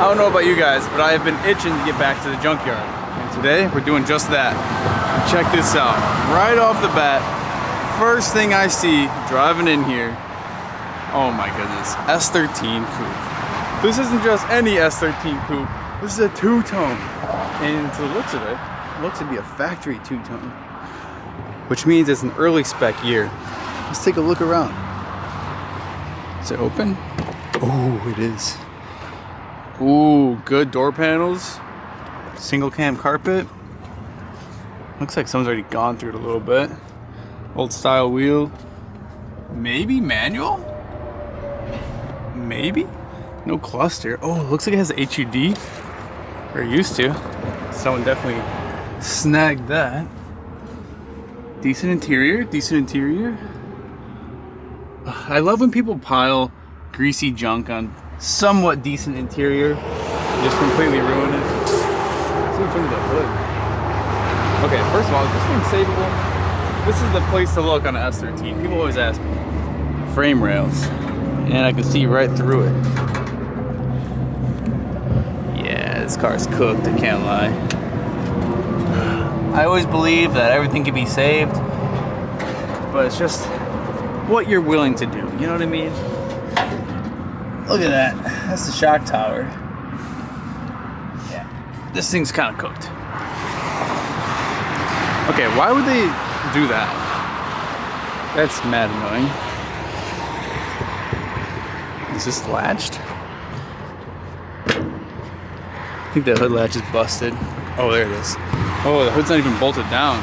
I don't know about you guys, but I have been itching to get back to the junkyard. And today, we're doing just that. Check this out. Right off the bat, first thing I see driving in here, oh my goodness, S13 coupe. This isn't just any S13 coupe, this is a two-tone. And to the looks of it, looks to be a factory two-tone, which means it's an early spec year. Let's take a look around. Is it open? Oh, it is. Ooh, good door panels. Single cam carpet. Looks like someone's already gone through it a little bit. Old style wheel. Maybe manual? Maybe? No cluster. Oh, looks like it has HUD. Or used to. Someone definitely snagged that. Decent interior, decent interior. I love when people pile greasy junk on somewhat decent interior, just completely ruin it. Let's see what's under the hood. Okay, first of all, is this thing savable? This is the place to look on an S13. People always ask me. Frame rails. And I can see right through it. Yeah, this car's cooked, I can't lie. I always believe that everything can be saved, but it's just what you're willing to do, you know what I mean? Look at that, that's the shock tower. Yeah, this thing's kind of cooked. Okay, why would they do that? That's mad annoying. Is this latched? I think the hood latch is busted. Oh, there it is. Oh, the hood's not even bolted down.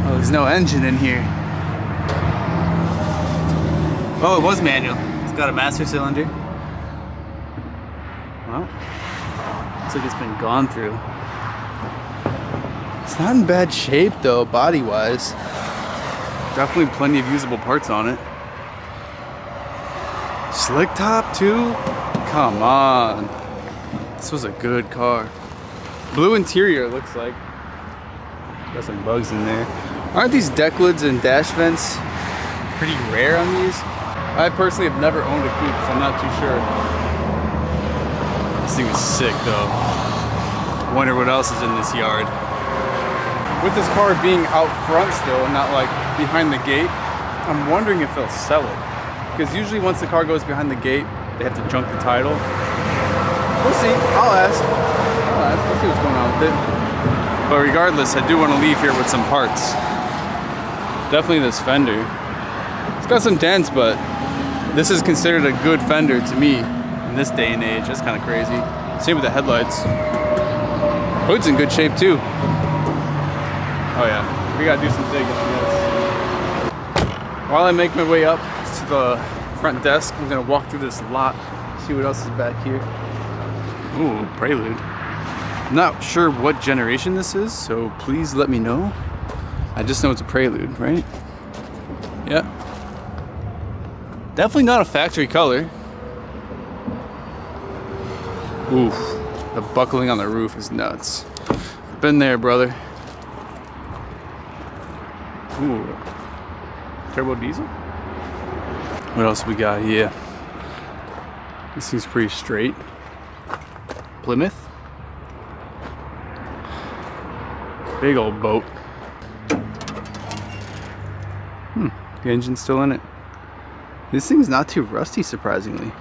Oh, there's no engine in here. Oh, it was manual. It's got a master cylinder. Well, looks like it's been gone through. It's not in bad shape though, body-wise. Definitely plenty of usable parts on it. Slick top too? Come on. This was a good car. Blue interior, looks like. Got some bugs in there. Aren't these deck lids and dash vents pretty rare on these? I personally have never owned a coupe, so I'm not too sure. This thing is sick though. Wonder what else is in this yard. With this car being out front still and not like behind the gate, I'm wondering if they'll sell it. Because usually once the car goes behind the gate, they have to junk the title. We'll see. I'll ask. Let's see what's going on with it. But regardless, I do want to leave here with some parts. Definitely this fender. It's got some dents, but this is considered a good fender to me in this day and age. That's kind of crazy. Same with the headlights. Hood's in good shape too. Oh yeah, we gotta do some digging on this. While I make my way up to the front desk, I'm gonna walk through this lot, see what else is back here. Ooh, Prelude. I'm not sure what generation this is, so please let me know. I just know it's a Prelude, right? Yeah. Definitely not a factory color. Oof. The buckling on the roof is nuts. Been there, brother. Ooh. Turbo diesel? What else we got here? This seems pretty straight. Plymouth. Big old boat. The engine's still in it. This thing's not too rusty, surprisingly.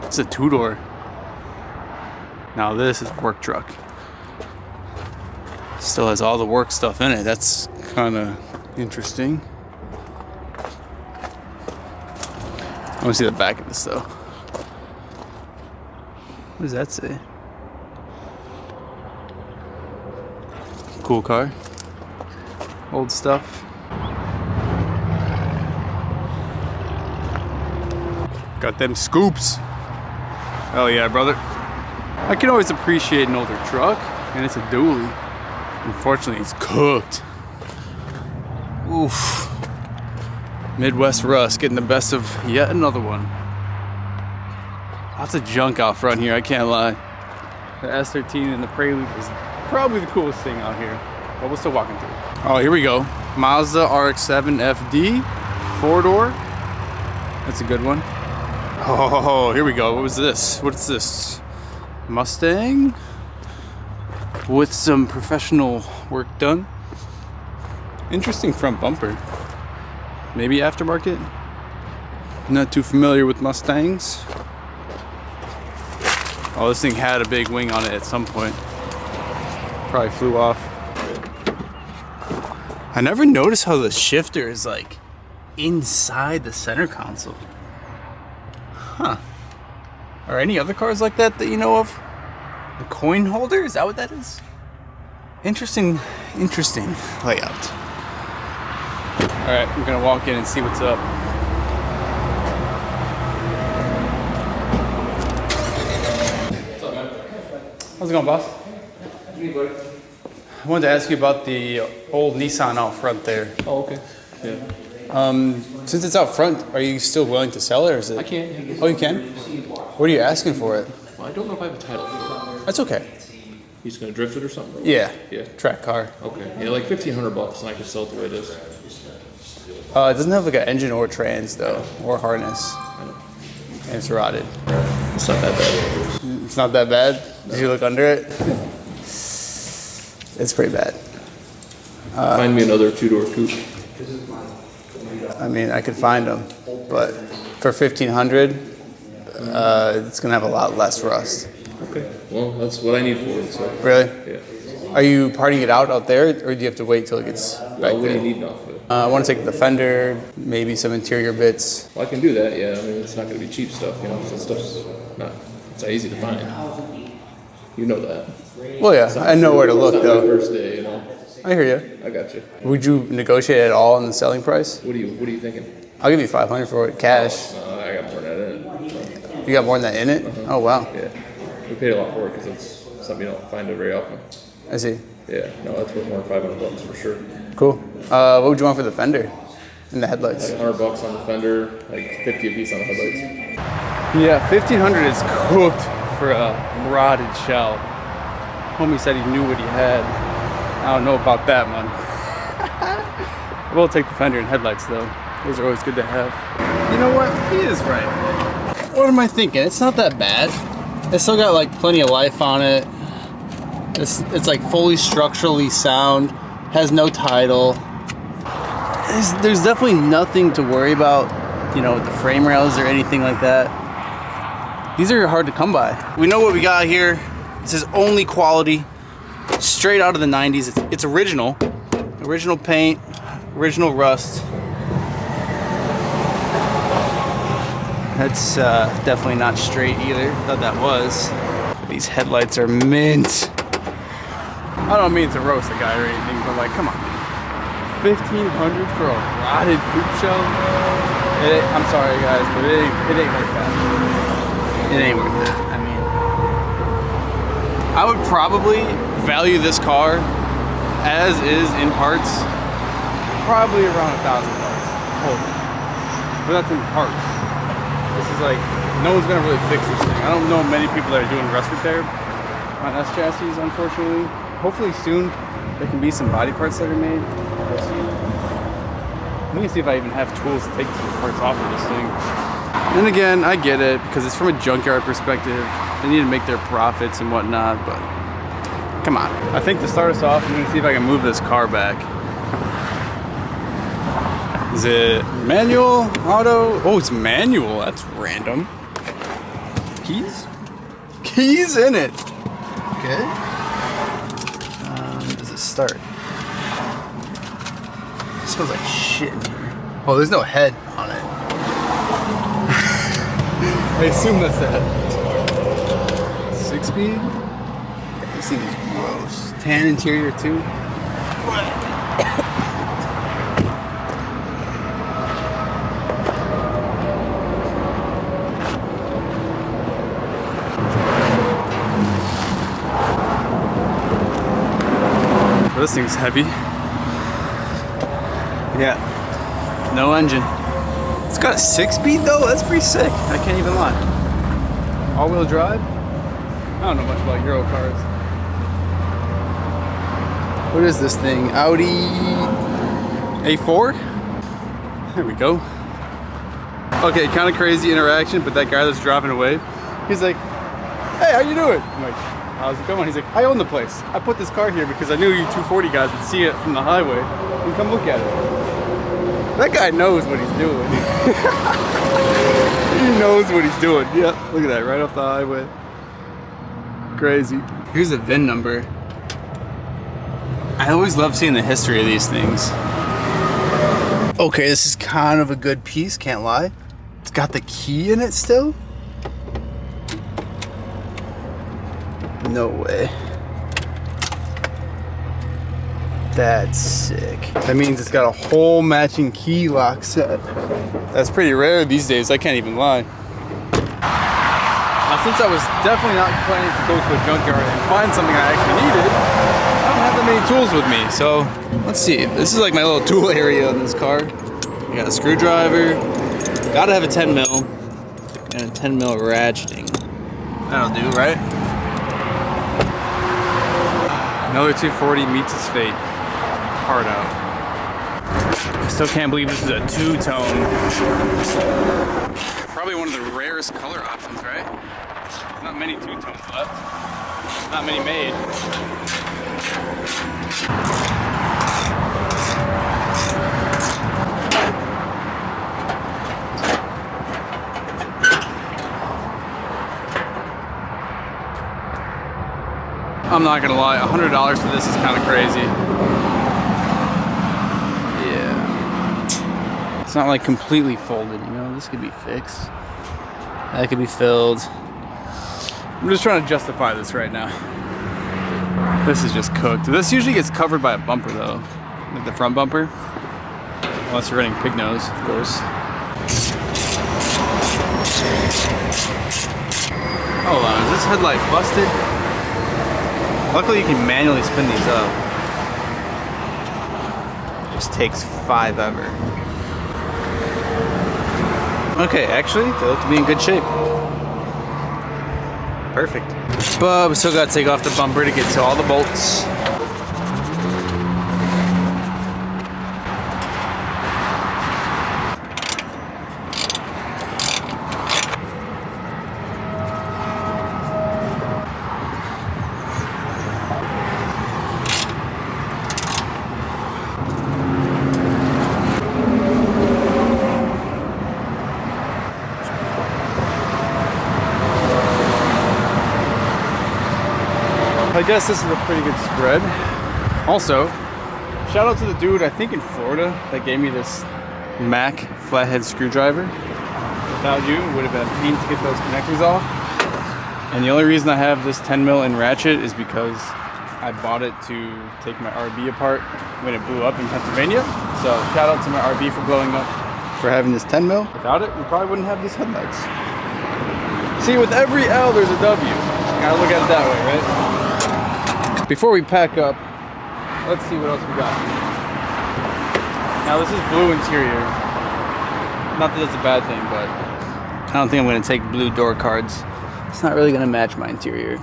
It's a two-door. Now this is a work truck. Still has all the work stuff in it. That's kind of interesting. I want to see the back of this though. What does that say? Cool car. Old stuff. Got them scoops. Hell yeah, brother. I can always appreciate an older truck, and it's a dually. Unfortunately, it's cooked. Oof. Midwest rust getting the best of yet another one. Lots of junk out front here, I can't lie. The S13 and the Prelude is probably the coolest thing out here. But we're still walking through. Oh, here we go. Mazda RX-7 FD. 4-door. That's a good one. Oh, here we go. What was this? What's this? Mustang with some professional work done. Interesting front bumper. Maybe aftermarket. Not too familiar with Mustangs. Oh, this thing had a big wing on it at some point. Probably flew off. I never noticed how the shifter is like inside the center console. Huh. Are any other cars like that you know of? The coin holder? Is that what that is? Interesting layout. Alright, I'm gonna walk in and see what's up. What's up, man? How's it going, boss? Hey, buddy. I wanted to ask you about the old Nissan out front there. Oh, okay. Yeah. Since it's out front, are you still willing to sell it, or is it? I can. Oh, you can? What are you asking for it? Well, I don't know if I have a title for it. That's okay. He's gonna drift it or something? Yeah. Yeah. Track car. Okay. Yeah, like $1,500, and I can sell it the way it is. It doesn't have like an engine or trans though, or harness. I know. And it's rotted. It's not that bad. It's not that bad? Did you look under it? It's pretty bad. Find me another 2-door coupe. I mean, I could find them, but for $1,500, it's gonna have a lot less rust. Okay. Well, that's what I need for it. So. Really? Yeah. Are you parting it out there, or do you have to wait till it gets back Well, what do there? you need off of it? I want to take the fender, maybe some interior bits. Well, I can do that. Yeah. I mean, it's not gonna be cheap stuff. You know, so stuff's not. It's not easy to find. You know that. Well, yeah, I know where to look It's not my though. first day, you know. I hear you. I got you. Would you negotiate at all on the selling price? What are you thinking? I'll give you $500 for it, cash. I got more than that in it. You got more than that in it? Oh wow, Yeah. We paid a lot for it because it's something you don't find it very often. I see. Yeah, no, that's worth more than $500 for sure. Cool. What would you want for the fender and the headlights? Like $100 on the fender, like 50 a piece on the headlights. Yeah, $1,500 is cooked for a rotted shell. Homie said he knew what he had. I don't know about that, man. We'll take the fender and headlights though. Those are always good to have. You know what? He is right. What am I thinking? It's not that bad. It's still got like plenty of life on it. It's like fully structurally sound. Has no title. There's definitely nothing to worry about, you know, with the frame rails or anything like that. These are hard to come by. We know what we got here. This is only quality, straight out of the 90s. It's original paint, original rust. That's definitely not straight either. Thought that was. These headlights are mint. I don't mean to roast a guy or anything, but like, come on, man. $1,500 for a rotted coupe shell? I'm sorry, guys, but it ain't worth that. It ain't worth that. I mean, I would probably value this car as is in parts, probably around $1,000 total. But that's in parts. This is like, no one's gonna really fix this thing. I don't know many people that are doing rust repair on S chassis, unfortunately. Hopefully soon there can be some body parts that are made. We'll see. Let me see if I even have tools to take these parts off of this thing. And again, I get it because it's from a junkyard perspective. They need to make their profits and whatnot, but come on. I think to start us off, I'm gonna see if I can move this car back. Is it manual, auto? Oh, it's manual. That's random. Keys? Keys in it. Okay. Does it start? It smells like shit in here. Oh, there's no head on it. I assume that's the head. 6-speed? Yeah, this thing is gross. Tan interior too. This thing's heavy. Yeah, no engine. It's got a 6-speed though, that's pretty sick. I can't even lie. All-wheel drive? I don't know much about Euro cars. What is this thing? Audi A4? There we go. Okay, kind of crazy interaction, but that guy that's driving away, he's like, hey, how you doing? I'm like, how's it going? He's like, I own the place. I put this car here because I knew you 240 guys would see it from the highway and come look at it. That guy knows what he's doing. He knows what he's doing. Yeah, look at that, right off the highway. Crazy. Here's the VIN number. I always love seeing the history of these things. Okay, this is kind of a good piece, can't lie. It's got the key in it still. No way. That's sick. That means it's got a whole matching key lock set. That's pretty rare these days, I can't even lie. Now, since I was definitely not planning to go to a junkyard and find something I actually needed, I don't have that many tools with me. So, let's see. This is like my little tool area in this car. I got a screwdriver. Gotta have a 10 mil. And a 10 mil ratcheting. That'll do, right? Another 240 meets its fate. Hard out. I still can't believe this is a two-tone. Probably one of the rarest color options, right? Not many two-tones left. Not many made. I'm not gonna lie, $100 for this is kind of crazy. Yeah. It's not like completely folded, you know? This could be fixed. That could be filled. I'm just trying to justify this right now. This is just cooked. This usually gets covered by a bumper though. Like the front bumper. Unless you're running pig nose, of course. Hold on, is this headlight busted? Luckily you can manually spin these up. Just takes forever. Okay, actually, they look to be in good shape. Perfect. But we still gotta take off the bumper to get to all the bolts. I guess this is a pretty good spread. Also, shout out to the dude, I think in Florida, that gave me this Mac flathead screwdriver. Without you, it would have been a pain to get those connectors off. And the only reason I have this 10 mil in ratchet is because I bought it to take my RB apart when it blew up in Pennsylvania. So shout out to my RB for blowing up, for having this 10 mil. Without it, we probably wouldn't have these headlights. See, with every L, there's a W. Gotta look at it that way, right? Before we pack up, let's see what else we got. Now this is blue interior. Not that it's a bad thing, but I don't think I'm gonna take blue door cards. It's not really gonna match my interior.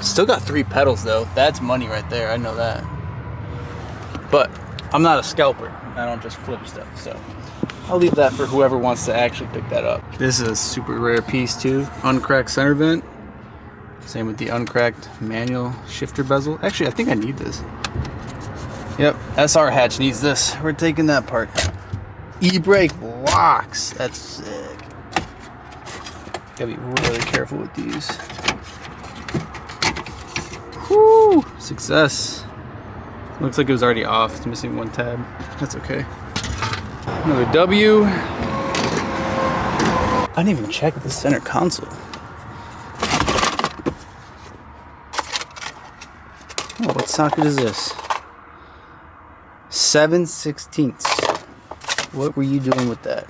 Still got 3 pedals though. That's money right there, I know that. But I'm not a scalper. I don't just flip stuff, so I'll leave that for whoever wants to actually pick that up. This is a super rare piece too. Uncracked center vent. Same with the uncracked manual shifter bezel. Actually, I think I need this. Yep, SR hatch needs this. We're taking that part. E-brake locks. That's sick. Gotta be really careful with these. Whoo! Success. Looks like it was already off. It's missing 1 tab. That's okay. Another W. I didn't even check the center console. Oh, what socket is this? 7/16. What were you doing with that?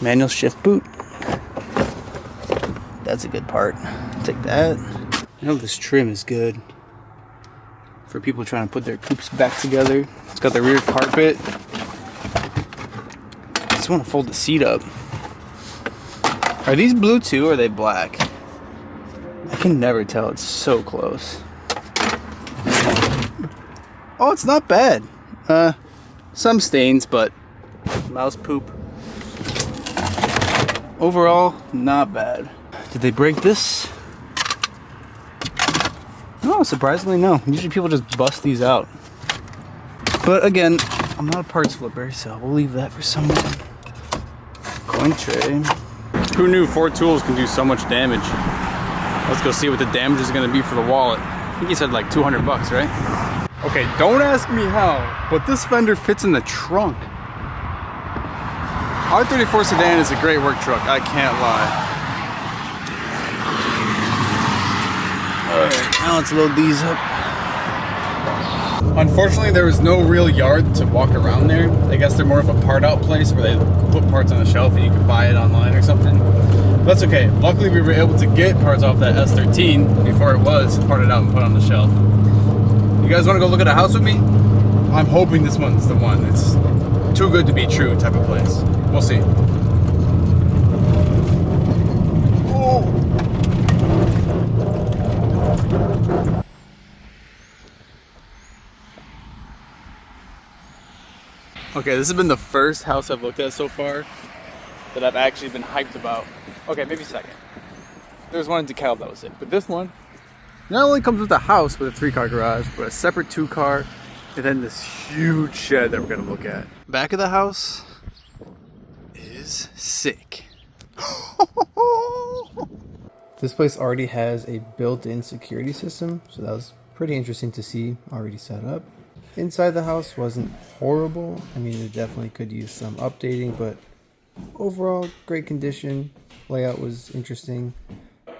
Manual shift boot. That's a good part. Take that. I know this trim is good for people trying to put their coupes back together. It's got the rear carpet. I just want to fold the seat up. Are these blue too, or are they black? I can never tell. It's so close. Oh, it's not bad. Some stains, but mouse poop. Overall, not bad. Did they break this? No, surprisingly no. Usually people just bust these out. But again, I'm not a parts flipper, so we'll leave that for someone. Coin tray. Who knew 4 tools can do so much damage? Let's go see what the damage is gonna be for the wallet. I think he said like 200 bucks, right? Okay, don't ask me how, but this fender fits in the trunk. R34 sedan is a great work truck, I can't lie. Alright, now let's load these up. Unfortunately, there was no real yard to walk around there. I guess they're more of a part out place where they put parts on a shelf and you can buy it online or something. But that's okay. Luckily, we were able to get parts off that S13 before it was parted out and put on the shelf. You guys want to go look at a house with me? I'm hoping this one's the one. It's too good to be true type of place. We'll see. Oh. Okay, this has been the first house I've looked at so far that I've actually been hyped about. Okay, maybe second. There was one in DeKalb, that was it. But this one not only comes with a house with a 3-car garage, but a separate 2-car, and then this huge shed that we're gonna look at. Back of the house is sick. This place already has a built-in security system, so that was pretty interesting to see already set up. Inside the house wasn't horrible. I mean, it definitely could use some updating, but overall, great condition. Layout was interesting.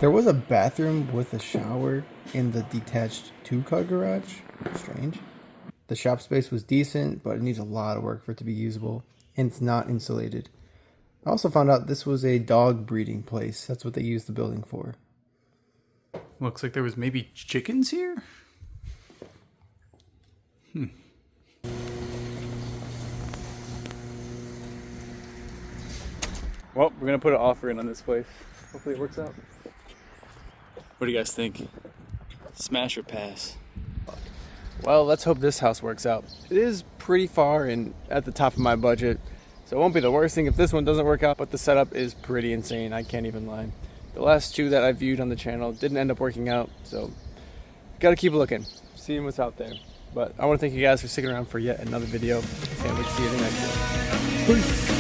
There was a bathroom with a shower in the detached 2-car garage. Strange. The shop space was decent, but it needs a lot of work for it to be usable, and it's not insulated. I also found out this was a dog breeding place. That's what they used the building for. Looks like there was maybe chickens here? Well, we're gonna put an offer in on this place. Hopefully it works out. What do you guys think? Smash or pass? Well, let's hope this house works out. It is pretty far and at the top of my budget, so it won't be the worst thing if this one doesn't work out, but the setup is pretty insane, I can't even lie. The last 2 that I viewed on the channel didn't end up working out, so gotta keep looking, seeing what's out there. But I want to thank you guys for sticking around for yet another video. Can't wait to see you in the next one. Peace.